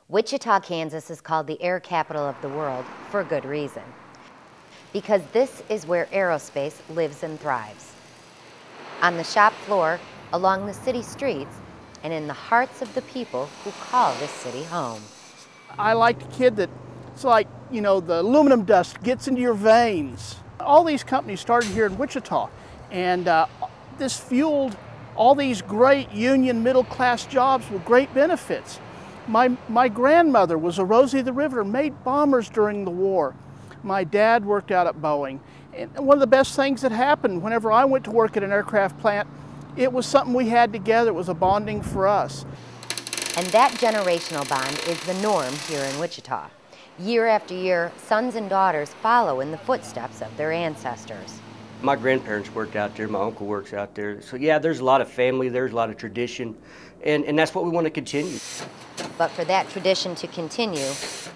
Wichita, Kansas is called the air capital of the world for good reason. Because this is where aerospace lives and thrives. On the shop floor, along the city streets, and in the hearts of the people who call this city home. I like the kid that, it's like, you know, the aluminum dust gets into your veins. All these companies started here in Wichita, and this fueled all these great union middle-class jobs with great benefits. My grandmother was a Rosie the Riveter, made bombers during the war. My dad worked out at Boeing. And one of the best things that happened whenever I went to work at an aircraft plant, it was something we had together. It was a bonding for us. And that generational bond is the norm here in Wichita. Year after year, sons and daughters follow in the footsteps of their ancestors. My grandparents worked out there, my uncle works out there. So yeah, there's a lot of family, there's a lot of tradition, and that's what we want to continue. But for that tradition to continue,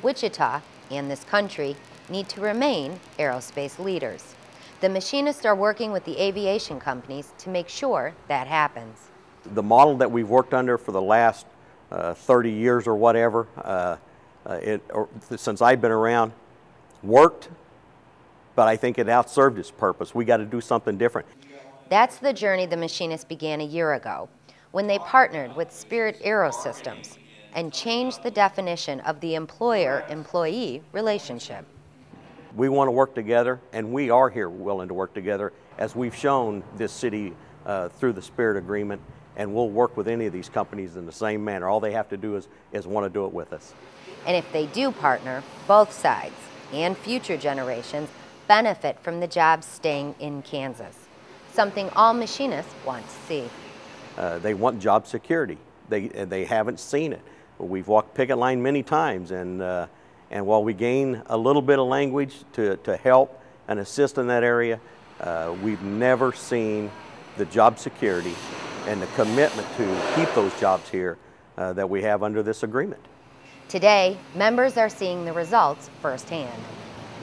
Wichita and this country need to remain aerospace leaders. The Machinists are working with the aviation companies to make sure that happens. The model that we've worked under for the last 30 years or whatever, since I've been around, worked, but I think it outserved its purpose. We got to do something different. That's the journey the Machinists began a year ago, when they partnered with Spirit Aerosystems and changed the definition of the employer-employee relationship. We want to work together, and we are here willing to work together, as we've shown this city through the Spirit Agreement, and we'll work with any of these companies in the same manner. All they have to do is want to do it with us. And if they do partner, both sides and future generations benefit from the jobs staying in Kansas, something all machinists want to see. They want job security. They haven't seen it. We've walked picket line many times, and while we gain a little bit of language to help and assist in that area, we've never seen the job security and the commitment to keep those jobs here that we have under this agreement. Today, members are seeing the results firsthand.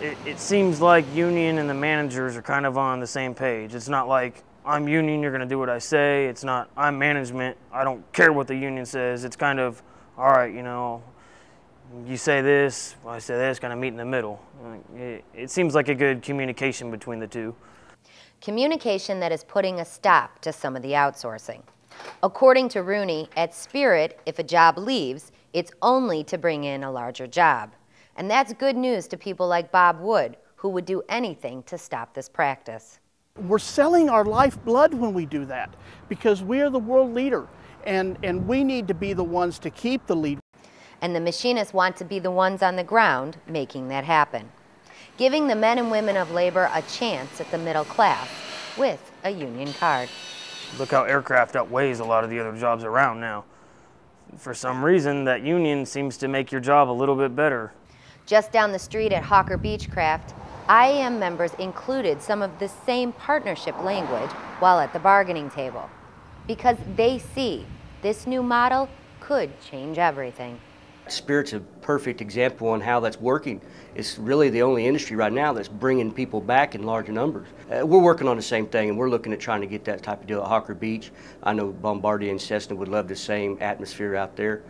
It seems like union and the managers are kind of on the same page. It's not like, I'm union, you're going to do what I say. It's not, I'm management, I don't care what the union says. It's kind of, all right, you know, you say this, I say this, kind of meet in the middle. It seems like a good communication between the two. Communication that is putting a stop to some of the outsourcing. According to Rooney, at Spirit, if a job leaves, it's only to bring in a larger job. And that's good news to people like Bob Wood, who would do anything to stop this practice. We're selling our lifeblood when we do that, because we are the world leader, and we need to be the ones to keep the lead. And the Machinists want to be the ones on the ground making that happen, giving the men and women of labor a chance at the middle class with a union card. Look how aircraft outweighs a lot of the other jobs around now. For some reason, that union seems to make your job a little bit better. Just down the street at Hawker Beechcraft, IAM members included some of the same partnership language while at the bargaining table, because they see this new model could change everything. Spirit's a perfect example on how that's working. It's really the only industry right now that's bringing people back in large numbers. We're working on the same thing, and we're looking at trying to get that type of deal at Hawker Beach. I know Bombardier and Cessna would love the same atmosphere out there.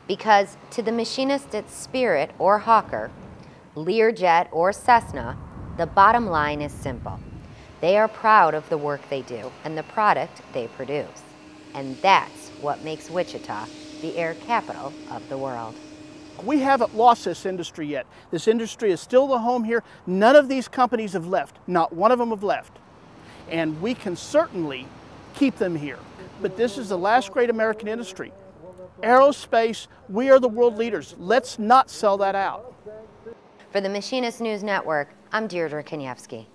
Because to the Machinists at Spirit or Hawker, Learjet or Cessna, the bottom line is simple. They are proud of the work they do and the product they produce. And that's what makes Wichita the air capital of the world. We haven't lost this industry yet. This industry is still the home here. None of these companies have left. Not one of them have left. And we can certainly keep them here. But this is the last great American industry. Aerospace, we are the world leaders. Let's not sell that out. For the Machinist News Network, I'm Deirdre Kaniewski.